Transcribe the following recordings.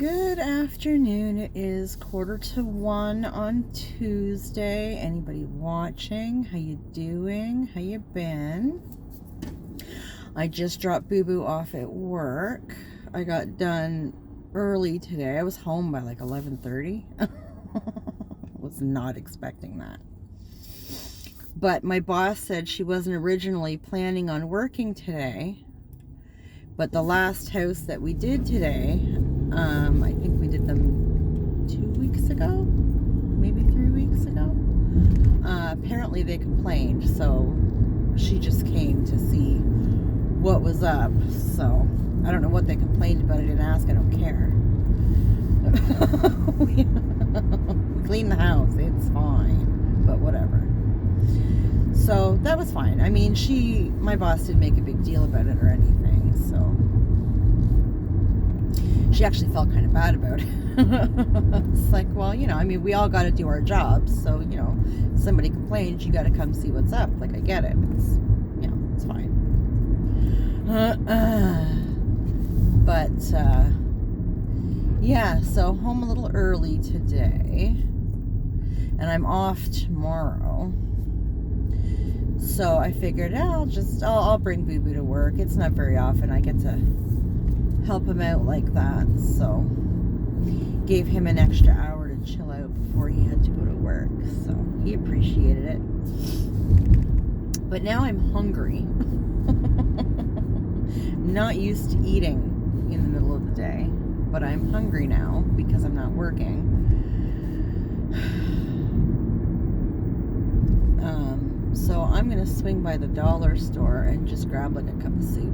Good afternoon. It is 1:45 on Tuesday. Anybody watching? How you doing? How you been? I just dropped Boo Boo off at work. I got done early today. I was home by like 11:30. Was not expecting that. But my boss said she wasn't originally planning on working today. But the last house that we did today, I think we did them 2 weeks ago, maybe 3 weeks ago. Apparently they complained, so she just came to see what was up. So I don't know what they complained about. I didn't ask. I don't care. We cleaned the house. It's fine, but whatever. So that was fine. I mean, my boss didn't make a big deal about it or anything, so she actually felt kind of bad about it. It's like, well, I mean, we all got to do our jobs, so, somebody complains, you got to come see what's up. Like, I get it. It's, it's fine. Yeah, so home a little early today, and I'm off tomorrow. So I figured I'll bring Boo Boo to work. It's not very often I get to help him out like that. So gave him an extra hour to chill out before he had to go to work. So he appreciated it. But now I'm hungry. Not used to eating in the middle of the day. But I'm hungry now because I'm not working. So I'm going to swing by the dollar store and just grab like a cup of soup.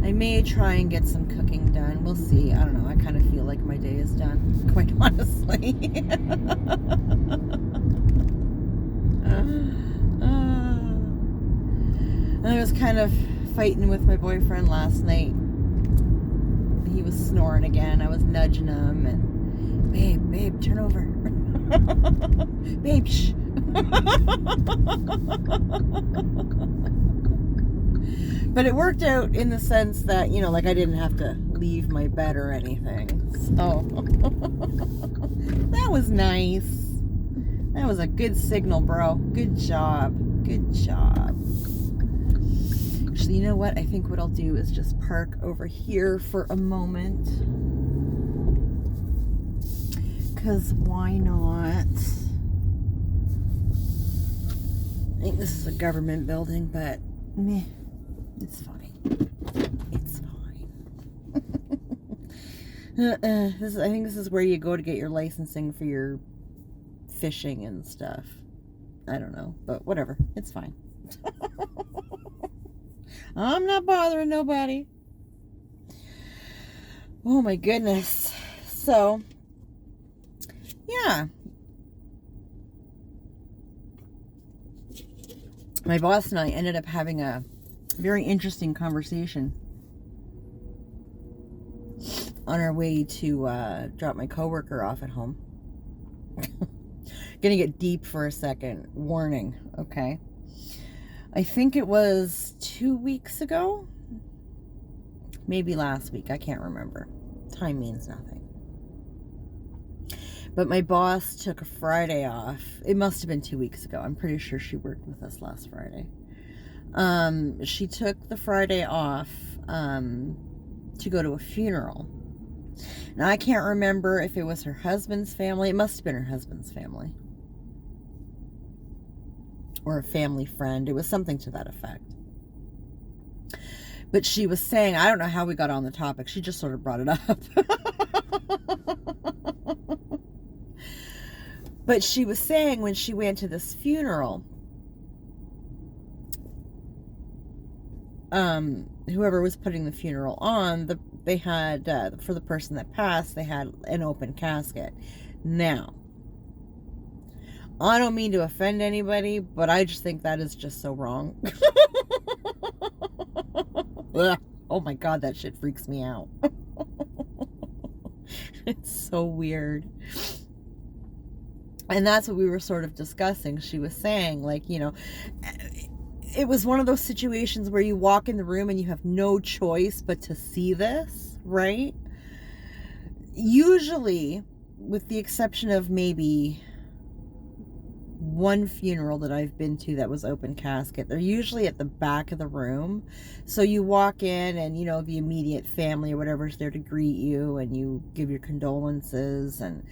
I may try and get some cooking done. We'll see. I don't know. I kind of feel like my day is done, quite honestly. I was kind of fighting with my boyfriend last night. He was snoring again. I was nudging him and, babe, turn over. Babe, shh. But it worked out in the sense that, like I didn't have to leave my bed or anything. So that was nice. That was a good signal, bro. Good job. Good job. Actually, you know what? I think what I'll do is just park over here for a moment. Because why not? I think this is a government building, but meh, it's fine. It's fine. I think this is where you go to get your licensing for your fishing and stuff. I don't know, but whatever. It's fine. I'm not bothering nobody. Oh my goodness. So, yeah. My boss and I ended up having a very interesting conversation on our way to drop my coworker off at home. Gonna get deep for a second. Warning, okay? I think it was 2 weeks ago. Maybe last week. I can't remember. Time means nothing. But my boss took a Friday off. It must have been 2 weeks ago. I'm pretty sure she worked with us last Friday. She took the Friday off to go to a funeral. Now, I can't remember if it was her husband's family. It must have been her husband's family. Or a family friend. It was something to that effect. But she was saying, I don't know how we got on the topic. She just sort of brought it up. But she was saying when she went to this funeral, whoever was putting the funeral on, they had, for the person that passed, they had an open casket. Now, I don't mean to offend anybody, but I just think that is just so wrong. Oh my God, that shit freaks me out. It's so weird. And that's what we were sort of discussing. She was saying, like, it was one of those situations where you walk in the room and you have no choice but to see this, right? Usually, with the exception of maybe one funeral that I've been to that was open casket, they're usually at the back of the room. So you walk in and, you know, the immediate family or whatever is there to greet you, and you give your condolences, and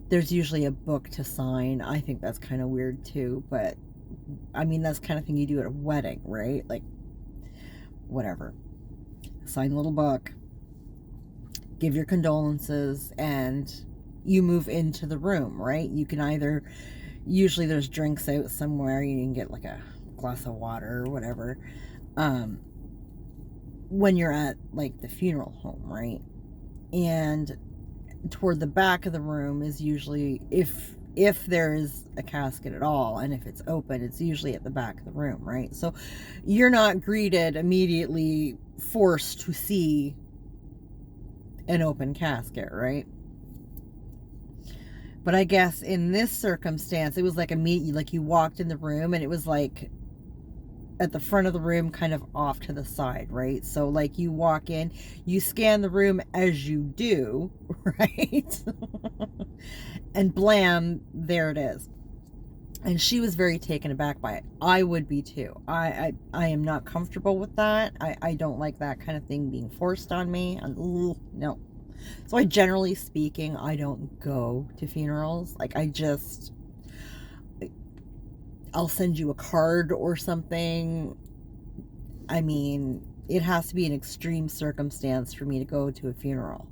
there's usually a book to sign. I think that's kind of weird too, but I mean, that's the kind of thing you do at a wedding, right? Like, whatever. Sign a little book, give your condolences, and you move into the room, right? You can either, usually there's drinks out somewhere, you can get like a glass of water or whatever, when you're at like the funeral home, right? And toward the back of the room is usually, if there's a casket at all, and if it's open, it's usually at the back of the room, right? So you're not greeted immediately, forced to see an open casket, right? But I guess in this circumstance, it was like like you walked in the room and it was like at the front of the room, kind of off to the side, right? So like you walk in, you scan the room as you do, right? And blam, there it is. And she was very taken aback by it. I would be too. I am not comfortable with that. I don't like that kind of thing being forced on me. No. So I, generally speaking, I don't go to funerals. Like, I'll send you a card or something. I mean, it has to be an extreme circumstance for me to go to a funeral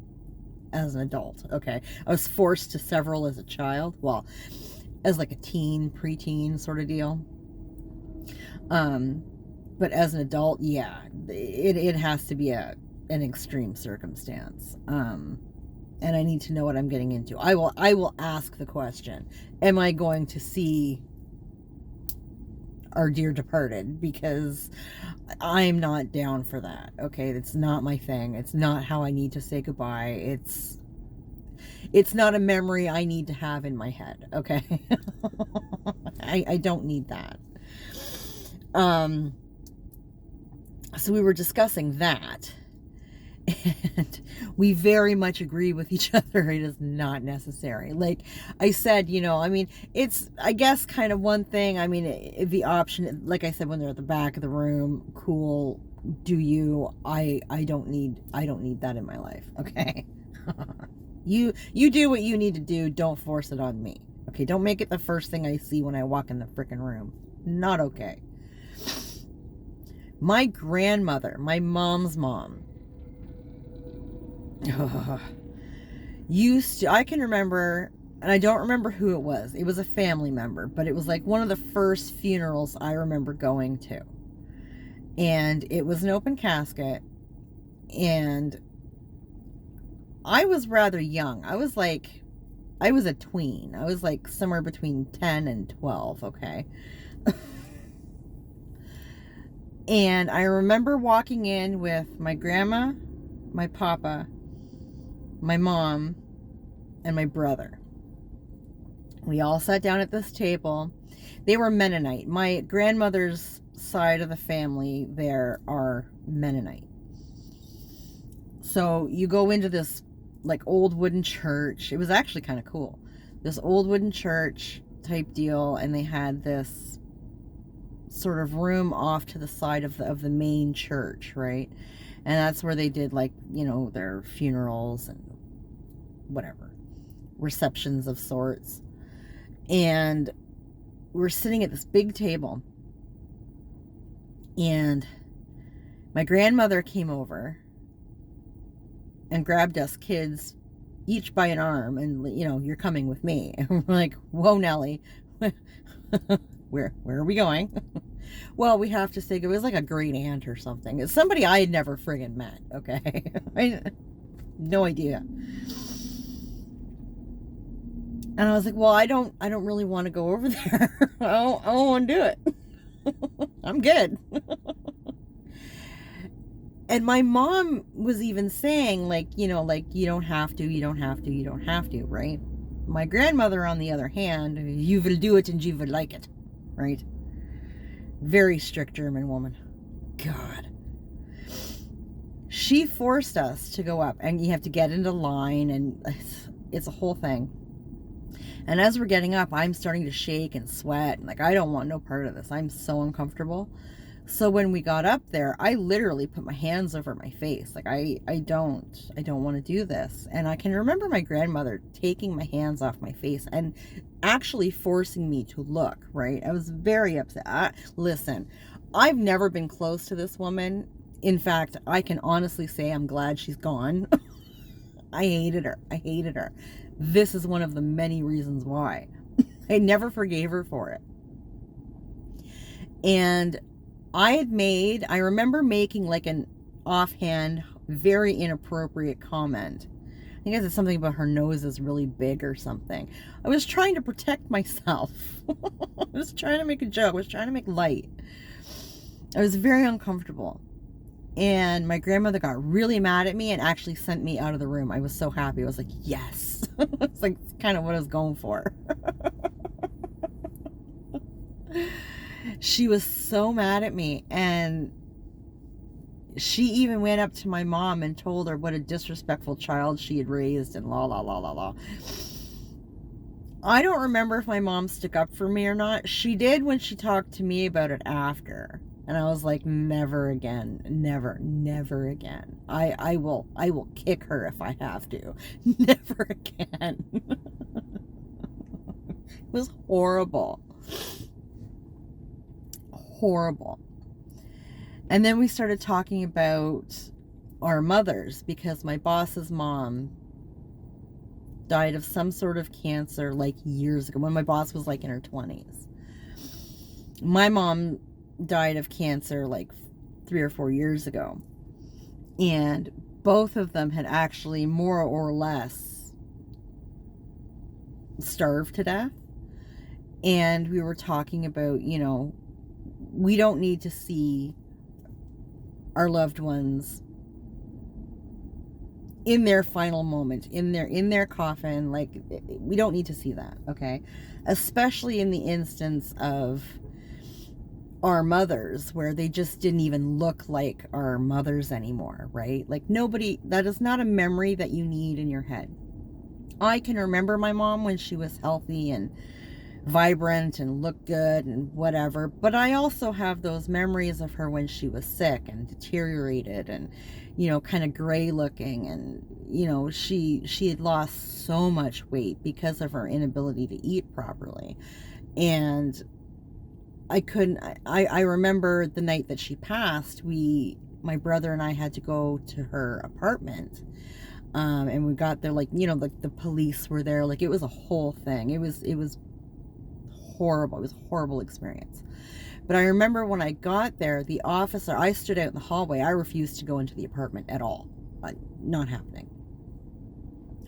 as an adult. Okay. I was forced to several as a child. Well, as like a teen, preteen sort of deal. But as an adult, yeah, it has to be an extreme circumstance. And I need to know what I'm getting into. I will ask the question, am I going to see our dear departed? Because I'm not down for that. Okay, it's not my thing. It's not how I need to say goodbye. It's not a memory I need to have in my head. Okay. I don't need that. So we were discussing that, and we very much agree with each other. It is not necessary. Like I said, you know, I mean, it's, I guess, kind of one thing. I mean, the option, like I said, when they're at the back of the room, cool, do you. I don't need that in my life. Okay. You do what you need to do. Don't force it on me. Okay, don't make it the first thing I see when I walk in the freaking room. Not okay. My grandmother, my mom's mom, used to, I can remember, and I don't remember who it was. It was a family member, but it was like one of the first funerals I remember going to. And it was an open casket, and I was rather young. I was a tween. I was like somewhere between 10 and 12, okay? And I remember walking in with my grandma, my papa, my mom, and my brother. We all sat down at this table. They were Mennonite. My grandmother's side of the family there are Mennonite. So you go into this like old wooden church. It was actually kind of cool. This old wooden church type deal, and they had this sort of room off to the side of the main church, right? And that's where they did, like, you know, their funerals and whatever, receptions of sorts. And we're sitting at this big table, and my grandmother came over and grabbed us kids each by an arm, and, you know, you're coming with me. And we're like, whoa, Nellie, where are we going? Well, we have to say, it was like a great aunt or something. It's somebody I had never friggin' met, okay? No idea. And I was like, well, I don't really want to go over there. I don't want to do it. I'm good. And my mom was even saying, like, you know, like, you don't have to, right? My grandmother, on the other hand, you will do it and you will like it, right? Very strict German woman. God. She forced us to go up, and you have to get into line, and it's a whole thing. And as we're getting up, I'm starting to shake and sweat. And like, I don't want no part of this. I'm so uncomfortable. So when we got up there, I literally put my hands over my face. Like, I don't want to do this. And I can remember my grandmother taking my hands off my face and actually forcing me to look, right? I was very upset. Listen, I've never been close to this woman. In fact, I can honestly say I'm glad she's gone. I hated her. I hated her. This is one of the many reasons why. I never forgave her for it. And I remember making like an offhand, very inappropriate comment. I think I said something about her nose is really big or something. I was trying to protect myself. I was trying to make a joke. I was trying to make light. I was very uncomfortable. And my grandmother got really mad at me and actually sent me out of the room. I was so happy. I was like, yes. It's like kind of what I was going for. She was so mad at me, and she even went up to my mom and told her what a disrespectful child she had raised, and la la la la la. I don't remember if my mom stuck up for me or not. She did when she talked to me about it after. And I was like, never again. Never again. I will kick her if I have to. Never again. It was horrible. Horrible. And then we started talking about our mothers, because my boss's mom died of some sort of cancer like years ago, when my boss was like in her 20s. My mom died of cancer like 3 or 4 years ago, and both of them had actually more or less starved to death. And we were talking about, you know, we don't need to see our loved ones in their final moment, in their coffin. Like, we don't need to see that, okay? Especially in the instance of our mothers, where they just didn't even look like our mothers anymore, right? Like, nobody, that is not a memory that you need in your head. I can remember my mom when she was healthy and vibrant and looked good and whatever, but I also have those memories of her when she was sick and deteriorated and, you know, kind of gray looking, and, you know, she had lost so much weight because of her inability to eat properly. And I remember the night that she passed, my brother and I had to go to her apartment. And we got there, like, you know, like the police were there. Like, it was a whole thing. It was horrible. It was a horrible experience. But I remember when I got there, the officer, I stood out in the hallway. I refused to go into the apartment at all. Not happening.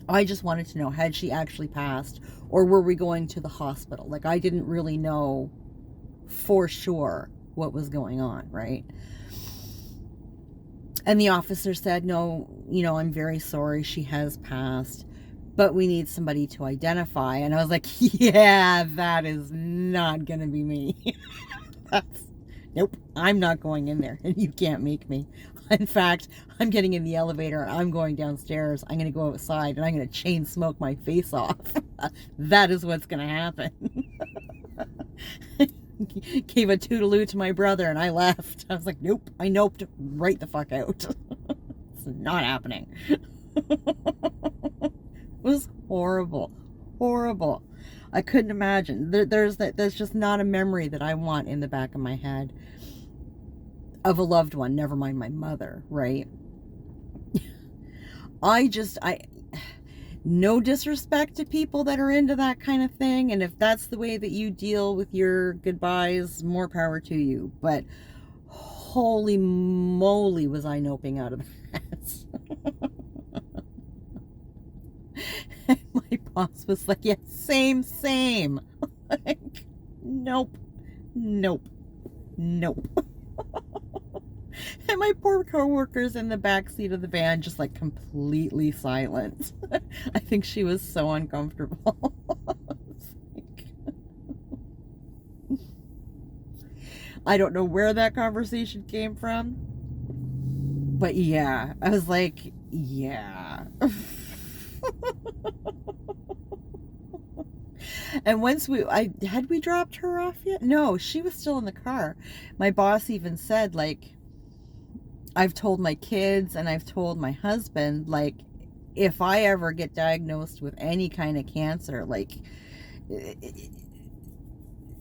I just wanted to know, had she actually passed, or were we going to the hospital? Like, I didn't really know for sure what was going on, right? And the officer said, no, you know, I'm very sorry, she has passed, but we need somebody to identify. And I was like, yeah, that is not gonna be me. Nope, I'm not going in there, and you can't make me. In fact, I'm getting in the elevator, I'm going downstairs, I'm gonna go outside, and I'm gonna chain smoke my face off. That is what's gonna happen. Gave a toodaloo to my brother, and I left. I was like, nope, I noped right the fuck out. It's not happening. It was horrible. Horrible. I couldn't imagine. There's just not a memory that I want in the back of my head of a loved one, never mind my mother, right? No disrespect to people that are into that kind of thing, and if that's the way that you deal with your goodbyes, more power to you. But holy moly, was I noping out of that. And my boss was like, yeah, same. Like, nope. And my poor coworkers in the back seat of the van, just like completely silent. I think she was so uncomfortable. I don't know where that conversation came from. But yeah, I was like, yeah. And once had we dropped her off yet? No, she was still in the car. My boss even said, like, I've told my kids and I've told my husband, like, if I ever get diagnosed with any kind of cancer, like,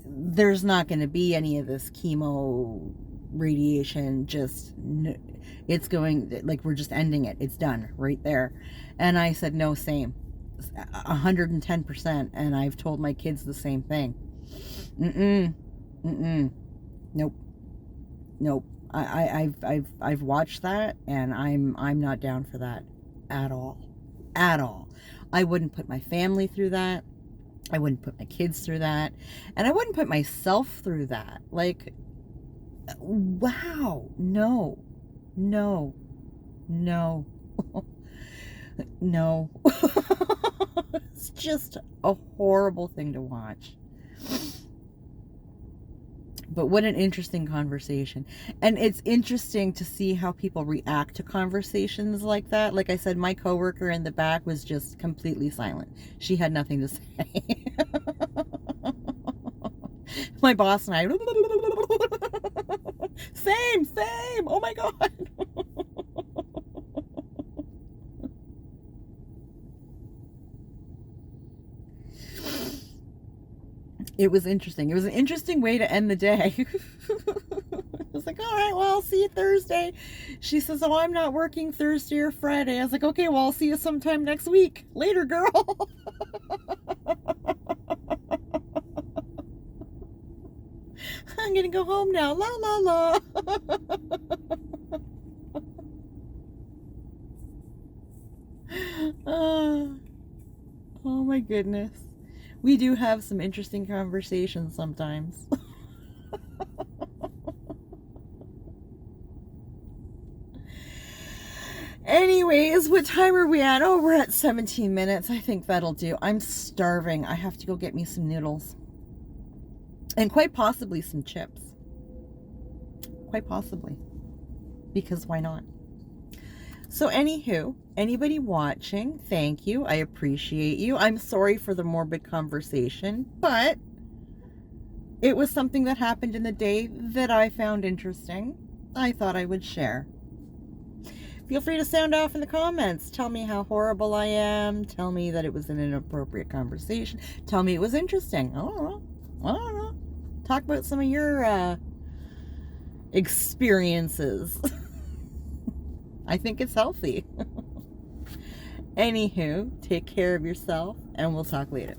there's not going to be any of this chemo radiation. Just, it's going, like, we're just ending it. It's done right there. And I said, no, same. 110%. And I've told my kids the same thing. Nope. I've watched that, and I'm not down for that at all. I wouldn't put my family through that. I wouldn't put my kids through that, and I wouldn't put myself through that. Like, wow, no. No. It's just a horrible thing to watch. But what an interesting conversation. And it's interesting to see how people react to conversations like that. Like I said, my coworker in the back was just completely silent. She had nothing to say. My boss and I, same. Oh my God. It was interesting. It was an interesting way to end the day. I was like, all right, well, I'll see you Thursday. She says, oh, I'm not working Thursday or Friday. I was like, okay, well, I'll see you sometime next week. Later, girl. I'm going to go home now. La, la, la. Oh, my goodness. We do have some interesting conversations sometimes. Anyways, what time are we at? Oh, we're at 17 minutes. I think that'll do. I'm starving. I have to go get me some noodles. And quite possibly some chips. Quite possibly. Because why not? So anywho, anybody watching, thank you. I appreciate you. I'm sorry for the morbid conversation, but it was something that happened in the day that I found interesting. I thought I would share. Feel free to sound off in the comments. Tell me how horrible I am. Tell me that it was an inappropriate conversation. Tell me it was interesting. I don't know. Talk about some of your experiences. I think it's healthy. Anywho, take care of yourself, and we'll talk later.